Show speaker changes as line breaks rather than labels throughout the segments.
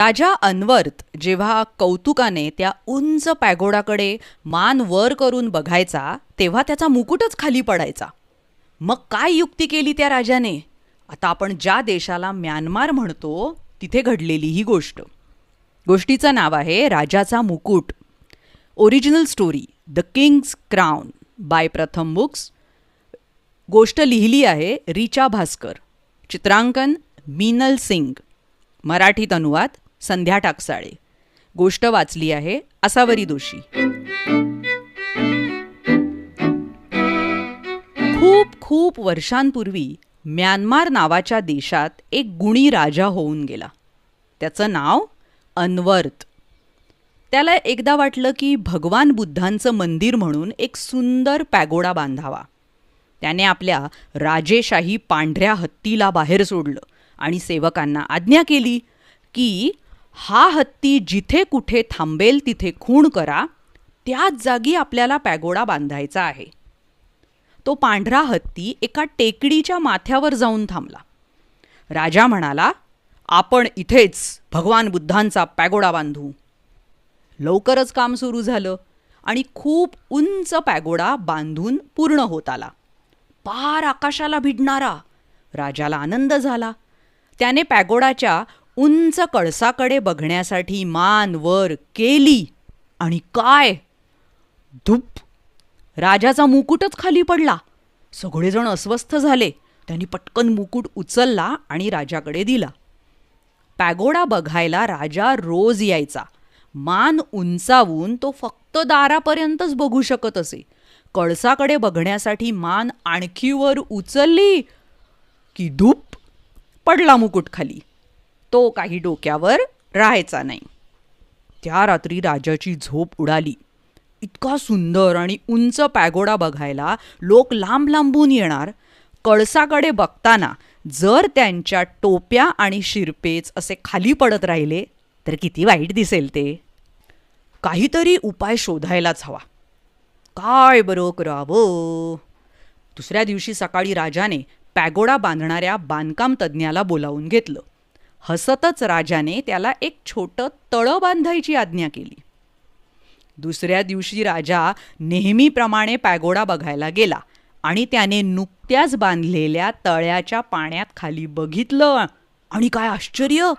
राजा अनवर्त जेव्हा कौतुकाने त्या उंच पॅगोडाकडे मान वर करून बघायचा तेव्हा त्याचा मुकुटच खाली पडायचा. मग काय युक्ती केली त्या राजाने? आता आपण ज्या देशाला म्यानमार म्हणतो तिथे घडलेली ही गोष्ट. गोष्टीचं नाव आहे राजाचा मुकुट. Original story the king's crown by Pratham Books. गोष्ट लिहिली आहे रिचा भास्कर. चित्रांकन मीनल सिंग. मराठीत अनुवाद संध्या टाकसाळे. गोष्ट वाचली आहे आसावरी दोशी. खूप खूप वर्षांपूर्वी म्यानमार नावाच्या देशात एक गुणी राजा होऊन गेला. त्याचं नाव अनवर्त. त्याला एकदा वाटलं की भगवान बुद्धांचं मंदिर म्हणून एक सुंदर पॅगोडा बांधावा. त्याने आपल्या राजेशाही पांढऱ्या हत्तीला बाहेर सोडलं आणि सेवकांना आज्ञा केली की हा हत्ती जिथे कुठे थांबेल तिथे खूण करा, त्याच जागी आपल्याला पॅगोडा बांधायचा आहे. तो पांढरा हत्ती एका टेकडीच्या माथ्यावर जाऊन थांबला. राजा म्हणाला, आपण इथेच भगवान बुद्धांचा पॅगोडा बांधू. लवकरच काम सुरू झालं आणि खूप उंच पॅगोडा बांधून पूर्ण होत आला. पार आकाशाला भिडणारा. राजाला आनंद झाला. त्याने पॅगोडाच्या उंच कळसाकडे बघण्यासाठी मान वर केली आणि काय, धूप! राजाचा मुकुटच खाली पडला. सगळेजण अस्वस्थ झाले. त्यांनी पटकन मुकुट उचलला आणि राजाकडे दिला. पॅगोडा बघायला राजा रोज यायचा. मान उंचावून तो फक्त दारापर्यंतच बघू शकत असे. कळसाकडे बघण्यासाठी मान आणखी वर उचलली की धूप! पडला मुकुट खाली. तो काही डोक्यावर राहायचा नाही. त्या रात्री राजाची झोप उडाली. इतका सुंदर आणि उंच पॅगोडा बघायला लोक लांब लांबून येणार. कळसाकडे बघताना जर त्यांच्या टोप्या आणि शिरपेच असे खाली पडत राहिले तर किती वाईट दिसेल ते. काहीतरी उपाय शोधायलाच हवा. काय बरं करावं? दुसऱ्या दिवशी सकाळी राजाने पॅगोडा बांधणाऱ्या बांधकाम तज्ज्ञाला बोलावून घेतलं. हसतच राजाने त्याला एक छोटं तळं बांधायची आज्ञा केली. दुसऱ्या दिवशी राजा नेहमीप्रमाणे पॅगोडा बघायला गेला आणि त्याने नुकत्याच बांधलेल्या तळ्याच्या पाण्यात खाली बघितलं आणि काय आश्चर्य!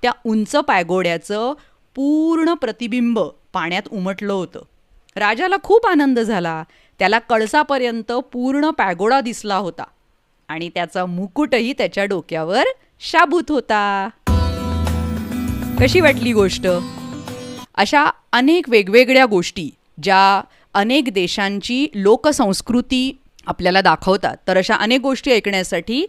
त्या उंच पॅगोड्याचं पूर्ण प्रतिबिंब पाण्यात उमटलं होतं. राजाला खूप आनंद झाला. त्याला कळसापर्यंत पूर्ण पॅगोडा दिसला होता आणि त्याचा मुकुटही त्याच्या डोक्यावर शाबूत होता. कशी वाटली गोष्ट? अशा अनेक वेगवेगळ्या गोष्टी ज्या अनेक देशांची लोकसंस्कृती आपल्याला दाखवतात. तर अशा अनेक गोष्टी ऐकण्यासाठी